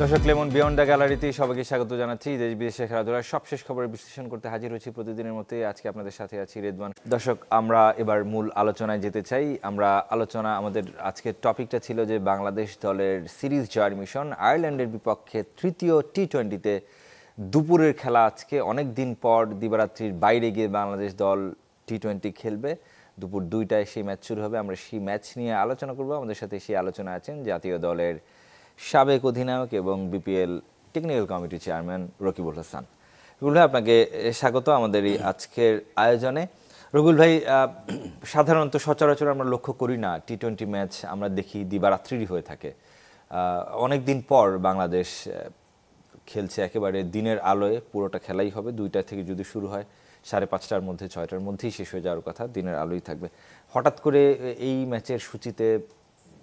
দর্শক lemon beyond the গ্যালারিতে সবাইকে স্বাগত জানাচ্ছি। দেশ বিদেশের খেলাধুলার সবশেষ খবরের বিশ্লেষণ করতে হাজির হয়েছি প্রতিদিনের মতোই। আজকে আপনাদের সাথে আছি রেদওয়ান। দর্শক, আমরা এবার মূল আলোচনায় যেতে চাই। আমাদের আজকের টপিকটা ছিল যে বাংলাদেশ দলের সিরিজ জয়ের মিশন। আয়ারল্যান্ডের বিপক্ষে তৃতীয় টি-20-তে দুপুরের খেলা আজকে। অনেক দিন পর দিবারাত্রির বাইরে গিয়ে বাংলাদেশ দল টি-20 খেলবে। দুপুর 2টায় সেই ম্যাচ শুরু হবে। আমরা সেই ম্যাচ নিয়ে আলোচনা করব। আমাদের সাথে সেই আলোচনা আছেন জাতীয় দলের সাবেক অধিনায়ক এবং বিপিএল টেকনিক্যাল কমিটির চেয়ারম্যান রকিবুল হাসান। রকিবুল ভাই, আপনাকে স্বাগত আমাদের এই আজকের আয়োজনে। রকিবুল ভাই, সাধারণত সচরাচর আমরা লক্ষ্য করি না টি-20 ম্যাচ, আমরা দেখি দিবারাত্রিরই হয়ে থাকে। অনেক দিন পর বাংলাদেশ খেলছে একেবারে দিনের আলোয়। পুরোটা খেলাই হবে 2টা থেকে, যদি শুরু হয় 5:30টার মধ্যে 6টার মধ্যেই শেষ হয়ে যাওয়ার কথা, দিনের আলোই থাকবে। হঠাৎ করে এই ম্যাচের সূচিতে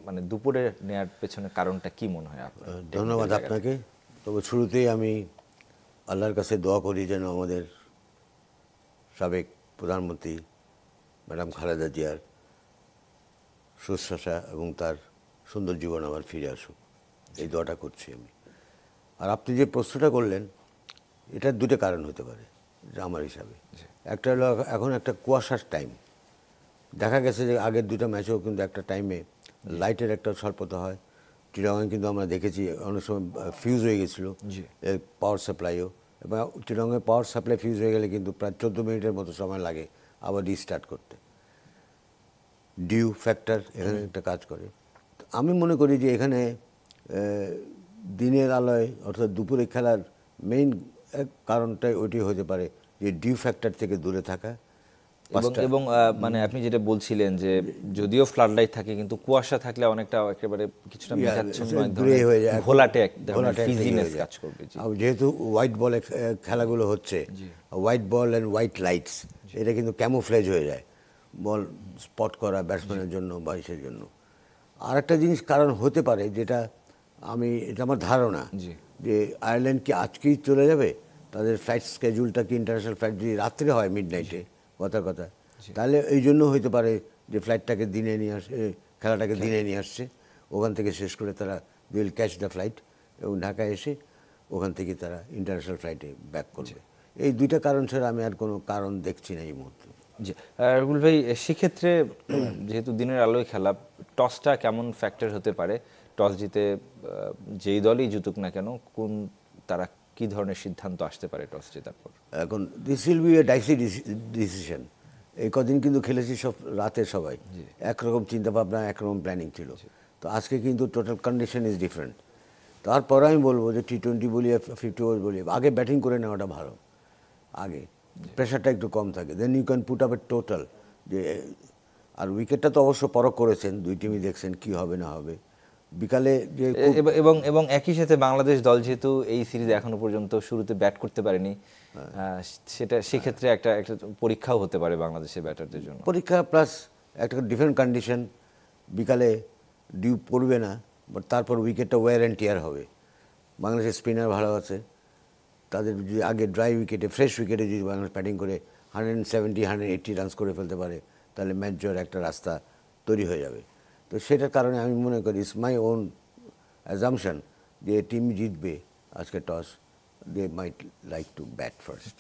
মানে দুপুরে নেয়ার পেছনে কারণটা কি মনে হয় আপনার? ধন্যবাদ আপনাকে। তবে শুরুতেই আমি আল্লাহর কাছে দোয়া করি যেন আমাদের সাবেক প্রধানমন্ত্রী ম্যাডাম খালেদা জিয়ার সুশ্বাসা এবং তার সুন্দর জীবন আবার ফিরে আসুক, এই দোয়াটা করছি আমি। আর আপনি যে প্রশ্নটা করলেন, এটার দুটো কারণ হতে পারে আমার হিসাবে। একটা হলো এখন একটা কুয়াশার টাইম। দেখা গেছে যে আগের দুটো ম্যাচেও কিন্তু একটা টাইমে লাইটের একটা স্বল্পতা হয়। চিটাগংয়ে কিন্তু আমরা দেখেছি অনেক সময় ফিউজ হয়ে গেছিলো পাওয়ার সাপ্লাইও, এবং চিটাগংয়ে পাওয়ার সাপ্লাই ফিউজ হয়ে গেলে কিন্তু প্রায় 14 মিনিটের মতো সময় লাগে আবার রিস্টার্ট করতে। ডিউ ফ্যাক্টর এখানে একটা কাজ করে। আমি মনে করি যে এখানে দিনের আলোয় অর্থাৎ দুপুরে খেলার মেইন কারণটাই ওইটি হতে পারে যে ডিউ ফ্যাক্টর থেকে দূরে থাকা। এবং মানে আপনি যেটা বলছিলেন যে যদিও ফ্লাড লাইট থাকে কিন্তু কুয়াশা থাকলে অনেকটা একেবারে কিছুটা মেঘাচ্ছন্ন এক ধরনের ঘোলাটে এক ধরনের ফিজিনেস কাজ করবে। যেহেতু হোয়াইট বলে খেলাগুলো হচ্ছে, white ball and white lights, এটা কিন্তু ক্যামোফ্লেজ হয়ে যায় বল স্পট করা ব্যাটসম্যানের জন্য বা ইসের জন্য। আর একটা জিনিস কারণ হতে পারে, যেটা এটা আমার ধারণা, যে আয়ারল্যান্ড কি আজকেই চলে যাবে, তাদের ফ্লাইট স্কেজুলটা কি ইন্টারন্যাশনাল ফ্লাইট যদি রাত্রে হয় মিডনাইটে কথা, তাহলে এই জন্য হইতে পারে যে ফ্লাইটটাকে দিনে নিয়ে খেলাটাকে দিনে নিয়ে আসছে। ওখান থেকে শেষ করে তারা উইল ক্যাচ দ্য ফ্লাইট এবং ঢাকায় এসে ওখান থেকে তারা ইন্টারন্যাশনাল ফ্লাইটে ব্যাক করবে। এই দুইটা কারণ ছাড়া আমি আর কোনো কারণ দেখছি না এই মুহূর্তে। জি রকুল ভাই, সেক্ষেত্রে যেহেতু দিনের আলোয় খেলা, টসটা কেমন ফ্যাক্টর হতে পারে? টস জিতে যেই দলই জিতুক না কেন, তারা কি ধরনের সিদ্ধান্ত আসতে পারে টস জেতার পর? এখন this will B A Dicey decision. এই কদিন কিন্তু খেলেছি সব রাতে, সবাই একরকম চিন্তাভাবনা, একরকম প্ল্যানিং ছিল। তো আজকে কিন্তু টোটাল কন্ডিশন ইজ ডিফারেন্ট। তারপরে আমি বলবো যে টি-20 বলি, 50 ওভার বলি, আগে ব্যাটিং করে নেওয়াটা ভালো। আগে প্রেশারটা একটু কম থাকে, then you can put up a total. যে আর উইকেটটা তো অবশ্য পরখ করেছেন, দুই টিমই দেখছেন কি হবে না হবে বিকালে যে। এবং একই সাথে বাংলাদেশ দল যেহেতু এই সিরিজ এখনো পর্যন্ত শুরুতে ব্যাট করতে পারেনি, সেক্ষেত্রে একটা পরীক্ষাও হতে পারে বাংলাদেশের ব্যাটারদের জন্য। পরীক্ষা প্লাস একটা ডিফারেন্ট কন্ডিশন। বিকালে ডিউ পড়বে না, বাট তারপর উইকেটটা ওয়্যার অ্যান্ড টিয়ার হবে। বাংলাদেশের স্পিনার ভালো আছে, তাদের যদি আগে ড্রাই উইকেটে, ফ্রেশ উইকেটে যদি বাংলাদেশ ব্যাটিং করে 170, 180 রানস করে ফেলতে পারে, তাহলে ম্যাচ জয়ের একটা রাস্তা তৈরি হয়ে যাবে। তো সেটার কারণে আমি মনে করি, ইটস মাই ওন অ্যাজাম্পশন, যে টিম জিতবে আজকে toss, they might like to bat first.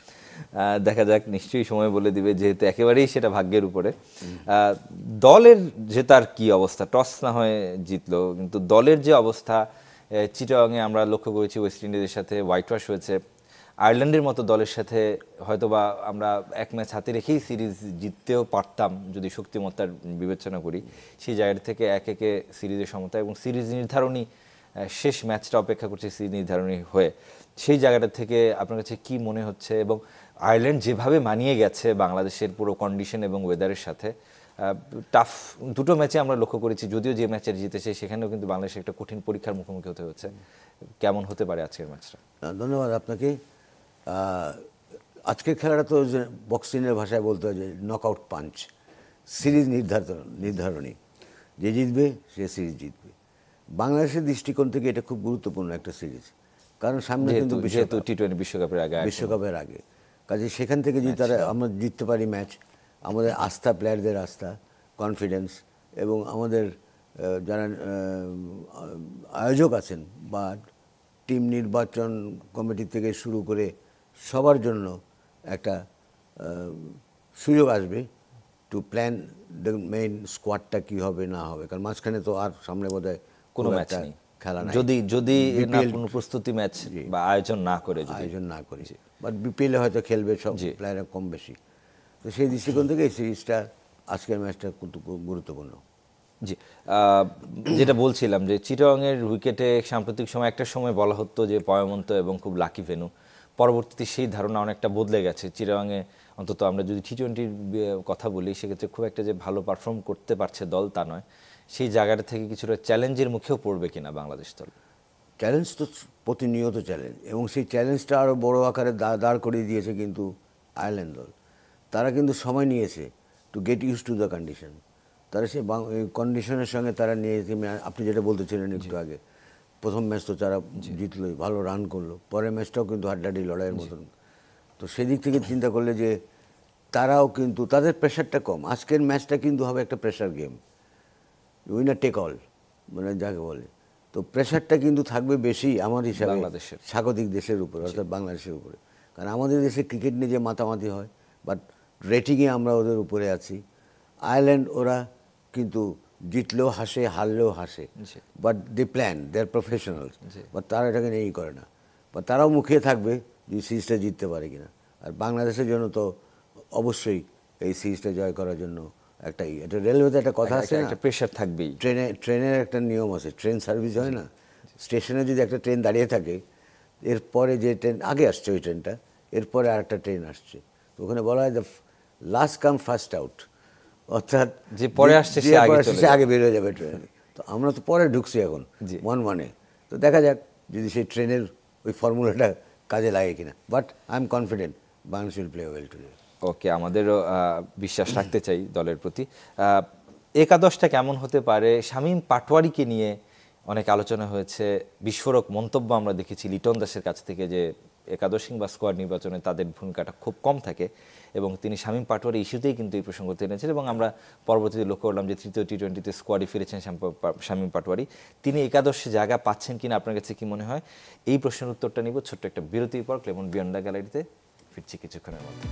দেখা যাক, নিশ্চয়ই সময় বলে দিবে, যেহেতু একেবারেই সেটা ভাগ্যের উপরে। দলের জেতার কি অবস্থা? টস না হয়ে জিতলো, কিন্তু দলের যে অবস্থা, চিটাগংয়ে আমরা লক্ষ্য করেছি ওয়েস্ট ইন্ডিজের সাথে হোয়াইট ওয়াশ হয়েছে। আয়ারল্যান্ডের মতো দলের সাথে হয়তোবা আমরা এক ম্যাচ হাতে রেখেই সিরিজ জিততেও পারতাম যদি শক্তিমত্তার বিবেচনা করি। সেই জায়গা থেকে একে সিরিজের সমতা এবং সিরিজ নির্ধারণী, শেষ ম্যাচটা অপেক্ষা করছে সিরিজ নির্ধারণী হয়ে। সেই জায়গাটা থেকে আপনার কাছে কি মনে হচ্ছে? এবং আয়ারল্যান্ড যেভাবে মানিয়ে গেছে বাংলাদেশের পুরো কন্ডিশন এবং ওয়েদারের সাথে, টাফ দুটো ম্যাচে আমরা লক্ষ্য করেছি, যদিও যে ম্যাচের জিতেছে সেখানেও কিন্তু বাংলাদেশের একটা কঠিন পরীক্ষার মুখোমুখি হতে হচ্ছে। কেমন হতে পারে আজকের ম্যাচটা? ধন্যবাদ আপনাকে। আজকের খেলাটা তো বক্সিংয়ের ভাষায় বলতে হয় যে নকআউট পাঞ্চ, সিরিজ নির্ধারণী। যে জিতবে সে সিরিজ জিতবে। বাংলাদেশের দৃষ্টিকোণ থেকে এটা খুব গুরুত্বপূর্ণ একটা সিরিজ, কারণ সামনে কিন্তু টি-20 বিশ্বকাপের আগে কাজে সেখান থেকে যদি তারা আমরা জিততে পারি ম্যাচ, আমাদের আস্থা, প্লেয়ারদের আস্থা, কনফিডেন্স, এবং আমাদের যারা আয়োজক আছেন বা টিম নির্বাচন কমিটি থেকে শুরু করে সবার জন্য একটা সুযোগ আসবে টু প্ল্যান দ্য মেইন স্কোয়াডটা কী হবে না হবে, কারণ মাঝখানে তো আর সামনে বোধহয় কোনো ম্যাচ নেই, খেলা নাই, যদি যদি না BPL কোনো প্রস্তুতি ম্যাচ বা আয়োজন না করে, যদি আয়োজন না করি, বাট বিপিএলে হয়তো খেলবে সব প্লেয়াররা কম বেশি। তো সেই দৃষ্টিকোণ থেকে এই সিরিজটা, আজকের ম্যাচটা কিন্তু খুব গুরুত্বপূর্ণ। জি, যেটা বলছিলাম যে চিটাগংয়ের উইকেটে সাম্প্রতিক সময় একটা সময় বলা হতো যে পয়মন্ত এবং খুব লাকি ভেন্যু, পরবর্তীতে সেই ধারণা অনেকটা বদলে গেছে। চিটাগংয়ে অন্তত আমরা যদি টি-20-র কথা বলি, সেক্ষেত্রে খুব একটা যে ভালো পারফর্ম করতে পারছে দল তা নয়, সেই জায়গাটা থেকে কিছুটা চ্যালেঞ্জের মুখেও পড়বে কিনা বাংলাদেশ দল? চ্যালেঞ্জ তো প্রতিনিয়ত চ্যালেঞ্জ, এবং সেই চ্যালেঞ্জটা আরও বড় আকারে দাঁড় করিয়ে দিয়েছে কিন্তু আয়ারল্যান্ড দল। তারা কিন্তু সময় নিয়েছে to get use to the condition. তারা সেই কন্ডিশনের সঙ্গে তারা নিয়েছে। আপনি যেটা বলতেছিলেন একটু আগে, প্রথম ম্যাচ তো তারা জিতলোই, ভালো রান করলো, পরের ম্যাচটাও কিন্তু হাড্ডাহাড্ডি লড়াইয়ের মতন। তো সেদিক থেকে চিন্তা করলে যে তারাও কিন্তু, তাদের প্রেশারটা কম। আজকের ম্যাচটা কিন্তু হবে একটা pressure game, winner take all, মানে যাকে বলে। তো প্রেশারটা কিন্তু থাকবে বেশি আমার হিসাবে বাংলাদেশের, স্বাগতিক দেশের উপরে, অর্থাৎ বাংলাদেশের উপরে। কারণ আমাদের দেশে ক্রিকেট নিয়ে যে মাতামাতি হয়, বাট রেটিংয়ে আমরা ওদের উপরে আছি। আয়ারল্যান্ড ওরা কিন্তু জিতলেও হাসে, হারলেও হাসে, but they plan, they are professional. But তারা এটাকে নিয়েই করে না, বা তারাও মুখিয়ে থাকবে যে সিরিজটা জিততে পারে কিনা। আর বাংলাদেশের জন্য তো অবশ্যই এই সিরিজটা জয় করার জন্য একটাই, এটা রেলওয়েতে একটা কথা আছে না, একটা প্রেশার থাকবেই। ট্রেনের একটা নিয়ম আছে, ট্রেন সার্ভিস হয় না, স্টেশনে যদি একটা ট্রেন দাঁড়িয়ে থাকে, এরপরে যে ট্রেন আগে আসছে ওই ট্রেনটা, এরপরে আর একটা ট্রেন আসছে, তো ওখানে বলা হয় the last come first out, অর্থাৎ যে পরে আসছে সে আগে বেরোয় যাবে ট্রেনে। তো আমরা তো পরে ঢুকছি এখন মানে, তো দেখা যাক যদি সেই ট্রেনের ওই ফর্মুলাটা কাজে লাগে কিনা। But I am confident Bangladesh will play well today. Okay, আমাদেরও বিশ্বাস রাখতে চাই দলের প্রতি। একাদশটা কেমন হতে পারে? শামীম পাটোয়ারিকে নিয়ে অনেক আলোচনা হয়েছে, বিস্ফোরক মন্তব্য আমরা দেখেছি লিটন দাসের কাছ থেকে যে একাদশ বা স্কোয়াড নির্বাচনে তাদের ভূমিকাটা খুব কম থাকে, এবং তিনি শামীম পাটোয়ারি ইস্যুতেই কিন্তু এই প্রসঙ্গ টেনেছেন। এবং আমরা পরবর্তীতে লক্ষ্য করলাম যে তৃতীয় টি-20-তে স্কোয়াডে ফিরেছেন শামীম পাটোয়ারি। তিনি একাদশে জায়গা পাচ্ছেন কিনা আপনার কাছে কি মনে হয়? এই প্রশ্নের উত্তরটা নিব ছোট্ট একটা বিরতির পর। ক্লেমন বিয়ন্ড দ্য গ্যালারিতে ফিরছি কিছুক্ষণের মধ্যে।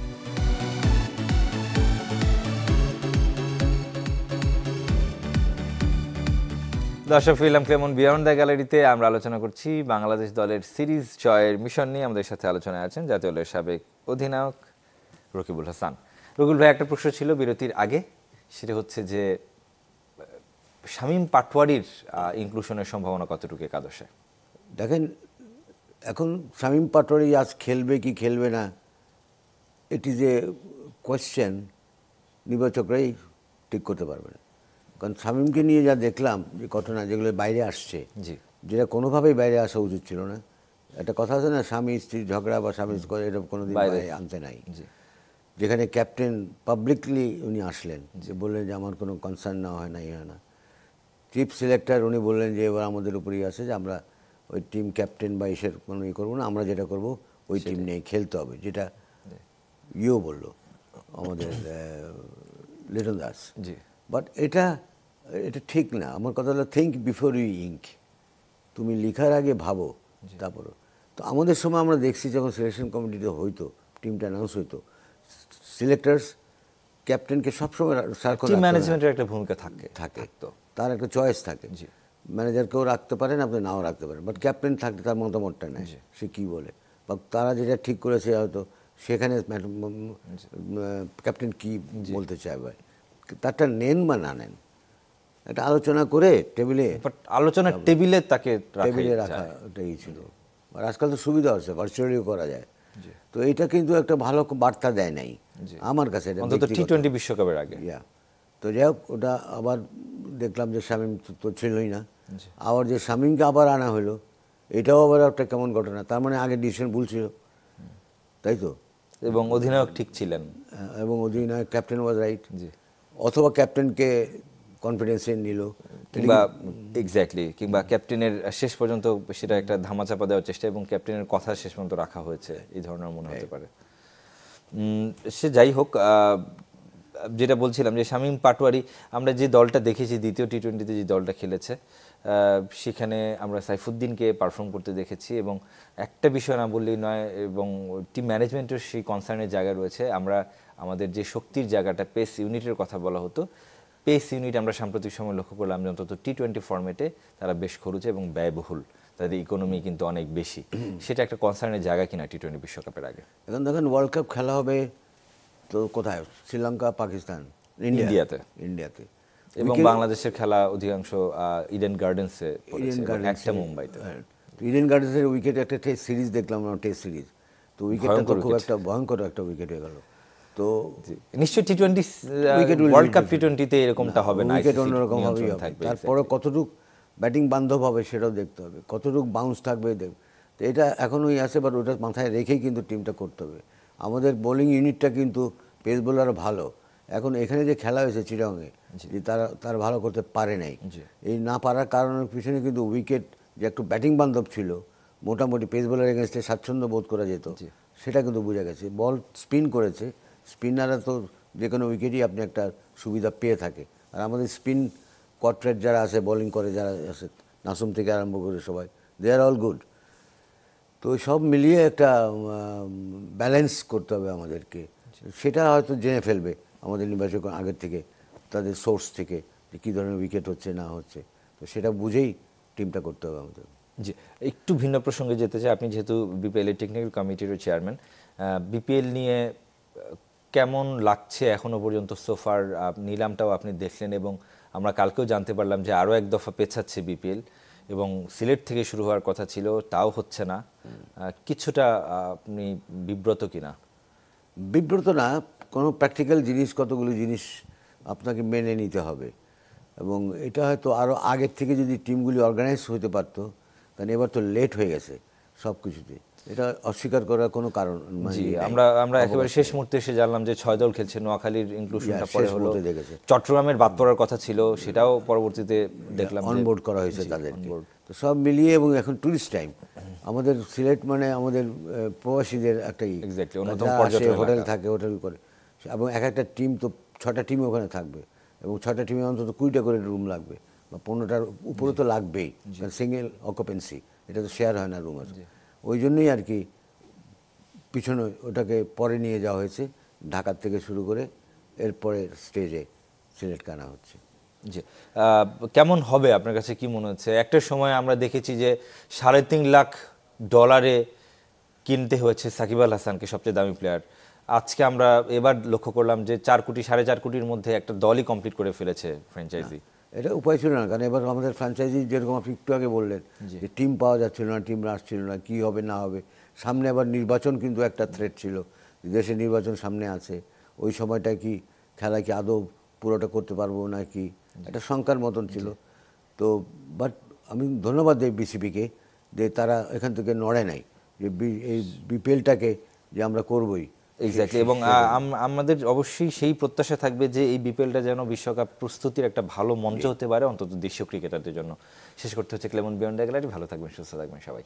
দর্শক, ফিরলাম ক্লেমন বিয়ন্ড দ্য গ্যালারিতে। আমরা আলোচনা করছি বাংলাদেশ দলের সিরিজ জয়ের মিশন নিয়ে। আমাদের সাথে আলোচনায় আছেন জাতীয় দলের সাবেক অধিনায়ক রকিবুল হাসান। রকিবুল ভাই, একটা প্রশ্ন ছিল বিরতির আগে, সেটা হচ্ছে যে শামীম পাটোয়ারির ইনক্লুশনের সম্ভাবনা কতটুকু একাদশে? দেখেন, এখন শামীম পাটোয়ারি আজ খেলবে কি খেলবে না, এটি যে কোয়েশ্চেন নির্বাচকরাই ঠিক করতে পারবে না। কারণ শামীমকে নিয়ে যা দেখলাম যে ঘটনা, যেগুলো বাইরে আসছে, যেটা কোনোভাবেই বাইরে আসা উচিত ছিল না। একটা কথা আছে না, স্বামী স্ত্রীর ঝগড়া বা স্বামী এরকম কোনোদিন বাইরে আনতে নাই। যেখানে ক্যাপ্টেন পাবলিকলি উনি আসলেন, যে বললেন যে আমার কোনো কনসার্ন না হয় না, ইয়ে হয় না। চিফ সিলেক্টর উনি বললেন যে এবার আমাদের উপরেই আছে, যে আমরা ওই টিম ক্যাপ্টেন বা ইসের কোনো ইয়ে করবো না, আমরা যেটা করবো ওই টিম নিয়ে খেলতে হবে, যেটা ইয়েও বললো আমাদের লিটন দাস। বাট এটা ঠিক না। আমার কথা হলো থিঙ্ক বিফোর ইউ ইঙ্ক, তুমি লিখার আগে ভাবো তারপর। তো আমাদের সময় আমরা দেখছি যখন সিলেকশন কমিটিতে হইতো, টিমটা অ্যানাউন্স হইতো, সিলেক্টার্স ক্যাপ্টেনকে সবসময় টিম ম্যানেজমেন্টের একটা ভূমিকা থাকে, তো তার একটা চয়েস থাকে। ম্যানেজারকেও রাখতে পারেন, আপনি নাও রাখতে পারেন, বাট ক্যাপ্টেন থাকতে তার মতামতটা নেয়, সে কী বলে বা তারা যেটা ঠিক করেছে হয়তো সেখানে ক্যাপ্টেন কী বলতে চায়, ভাই তারটা নেন বা না নেন, একটা আলোচনা করে টেবিলে, আলোচনার টেবিলে তাকে রাখা ওটাই ছিল। আর আজকাল তো সুবিধা হচ্ছে, ভার্চুয়ালিও করা যায়। তো এটা কিন্তু একটা ভালো বার্তা দেয় নাই আমার কাছে, অন্তত টি-20 বিশ্বকাপের আগে। তো যাই হোক, ওটা আবার দেখলাম যে শামীম তো ছিলই না, আবার যে শামীমকে আবার আনা হলো, এটাও আবার একটা কেমন ঘটনা। তার মানে আগে ডিসিশন ভুল ছিল, তাই তো? এবং অধিনায়ক ঠিক ছিলেন, এবং অধিনায়ক ক্যাপ্টেন ওয়াজ রাইট, অথবা ক্যাপ্টেনকে কনফিডেন্সে নিল, কিংবা ক্যাপ্টেনের শেষ পর্যন্ত সেটা একটা ধামাচাপা দেওয়ার চেষ্টা, এবং ক্যাপ্টেনের কথা শেষ পর্যন্ত রাখা হয়েছে, এই ধরনের মনে হতে পারে। সে যাই হোক, যেটা বলছিলাম যে শামীম পাটোয়ারি, আমরা যে দলটা দেখেছি দ্বিতীয় টি-20-তে যে দলটা খেলেছে, সেখানে আমরা সাইফুদ্দিনকে পারফর্ম করতে দেখেছি এবং একটা বিষয় না বললেই নয়, এবং টিম ম্যানেজমেন্টের সেই কনসার্নের জায়গা রয়েছে। আমরা আমাদের যে শক্তির জায়গাটা পেস ইউনিটের কথা বলা হতো, পেস ইউনিট আমরা সাম্প্রতিক সময় লক্ষ্য করলাম যে অন্তত টি-20 ফরম্যাটে তারা বেশ খরুচে এবং ব্যয়বহুল, তাদের ইকোনমি কিন্তু অনেক বেশি। সেটা একটা কনসার্নের জায়গা কিনা টি-20 বিশ্বকাপের আগে? এখন দেখেন ওয়ার্ল্ড কাপ খেলা হবে তো কোথায়, শ্রীলঙ্কা, পাকিস্তান, ইন্ডিয়াতে এবং বাংলাদেশের খেলা অধিকাংশ ইডেন গার্ডেন্সে, একটা মুম্বাইতে। ইডেন গার্ডেন্সের উইকেটে একটা টেস্ট সিরিজ দেখলাম, টেস্ট সিরিজ, তো উইকেটটা তো খুব একটা ভয়ঙ্কর একটা উইকেট হয়ে গেল। তো নিশ্চয়ই টি-20 ওয়ার্ল্ড কাপ টি-20তে এরকমটা হবে না, উইকেট অন্যরকম হবেই হবে। তারপরে কতটুকু ব্যাটিং বান্ধব হবে সেটাও দেখতে হবে, কতটুকু বাউন্স থাকবে তো এটা এখনই আছে, বাট ওটা মাথায় রেখেই কিন্তু টিমটা করতে হবে। আমাদের বোলিং ইউনিটটা কিন্তু পেস বোলার ভালো, এখন এখানে যে খেলা হয়েছে চিটাগংয়ে, যে তারা ভালো করতে পারে নাই। এই না পারার কারণের পিছনে কিন্তু উইকেট যে একটু ব্যাটিং বান্ধব ছিল, মোটামুটি পেস বোলার এগেনস্টে স্বাচ্ছন্দ্য বোধ করা যেত, সেটা কিন্তু বোঝা গেছে। বল স্পিন করেছে, স্পিনাররা তো যে কোনো উইকেটই আপনি একটা সুবিধা পেয়ে থাকে। আর আমাদের স্পিন কোয়ার্টেট যারা আছে, বোলিং করে যারা আছে, নাসুম থেকে আরম্ভ করে সবাই, দে আর অল গুড। তো সব মিলিয়ে একটা ব্যালেন্স করতে হবে আমাদেরকে। সেটা হয়তো জেনে ফেলবে আমাদের নির্বাচক আগের থেকে, তাদের সোর্স থেকে, যে কী ধরনের উইকেট হচ্ছে না হচ্ছে, তো সেটা বুঝেই টিমটা করতে হবে আমাদের। জি, একটু ভিন্ন প্রসঙ্গে যেতে চাই। আপনি যেহেতু বিপিএল এর টেকনিক্যাল কমিটির চেয়ারম্যান, বিপিএল নিয়ে কেমন লাগছে এখনো পর্যন্ত সোফার? নিলামটাও আপনি দেখলেন এবং আমরা কালকেও জানতে পারলাম যে আরও এক দফা পেছাচ্ছে বিপিএল, এবং সিলেট থেকে শুরু হওয়ার কথা ছিল, তাও হচ্ছে না। কিছুটা আপনি বিব্রত কিনা? বিব্রত না, কোনো প্র্যাকটিক্যাল জিনিস, কতগুলো জিনিস আপনাকে মেনে নিতে হবে, এবং এটা হয়তো আরও আগের থেকে যদি টিমগুলি অর্গানাইজ হতে পারতো, কারণ এবার তো লেট হয়ে গেছে সব কিছুতে, এটা অস্বীকার করার কোনো কারণ জি, আমরা একেবারে শেষ মুহূর্তে এসে জানলাম যে 6 দল খেলছে, নোয়াখালীর ইনক্লুশনটা পরে হলো, চট্টগ্রামের বাদ পড়ার কথা ছিল, সেটাও পরবর্তীতে দেখলাম অনবোর্ড করা হয়েছে তাদেরকে। তো সব মিলিয়ে, এবং এখন টুরিস্ট টাইম, আমাদের সিলেট মানে আমাদের প্রবাসীদের একটা হোটেল থাকে, হোটেল করে, এবং এক একটা টিম তো 6টা টিম ওখানে থাকবে, এবং 6টা টিমে অন্তত 20টা করে রুম লাগবে, বা 15টার উপরে তো লাগবেই, কারণ সিঙ্গেল অকুপেন্সি, এটা তো শেয়ার হয় না রুম আছে। ওই জন্যই আর কি পিছনে ওটাকে পরে নিয়ে যাওয়া হয়েছে, ঢাকার থেকে শুরু করে এরপরে স্টেজে সিলেটকে আনা হচ্ছে। জি, কেমন হবে আপনার কাছে কি মনে হচ্ছে? একটা সময় আমরা দেখেছি যে $3.5 লাখ কিনতে হয়েছে সাকিব আল হাসানকে, সবচেয়ে দামি প্লেয়ার। আজকে আমরা এবার লক্ষ্য করলাম যে 4 কোটি 4.5 কোটির মধ্যে একটা দলই কমপ্লিট করে ফেলেছে ফ্র্যাঞ্চাইজি। এটা উপায় ছিল না, কারণ এবার আমাদের ফ্র্যাঞ্চাইজি, যেরকম আপনি একটু আগে বললেন যে টিম পাওয়া যাচ্ছিল না, টিম আসছিল না, কী হবে না হবে। সামনে আবার নির্বাচন কিন্তু একটা থ্রেট ছিল, দেশে নির্বাচন সামনে আছে, ওই সময়টা কি খেলা কি আদৌ পুরোটা করতে পারবো না কি, একটা শঙ্কার মতন ছিল। তো বাট আমি ধন্যবাদ দিই বিসিবিকে, যে তারা এখান থেকে নড়ে নাই, যে এই বিপিএলটাকে যে আমরা করবই। এক্স্যাক্টলি, এবং আমাদের অবশ্যই সেই প্রত্যাশা থাকবে যে এই বিপিএলটা যেন বিশ্বকাপ প্রস্তুতির একটা ভালো মঞ্চ হতে পারে, অন্তত দেশীয় ক্রিকেটারদের জন্য। শেষ করতে হচ্ছে ক্লেমন বিয়ন্ড গ্যালারি। ভালো থাকবেন, সুস্থ থাকবেন সবাই।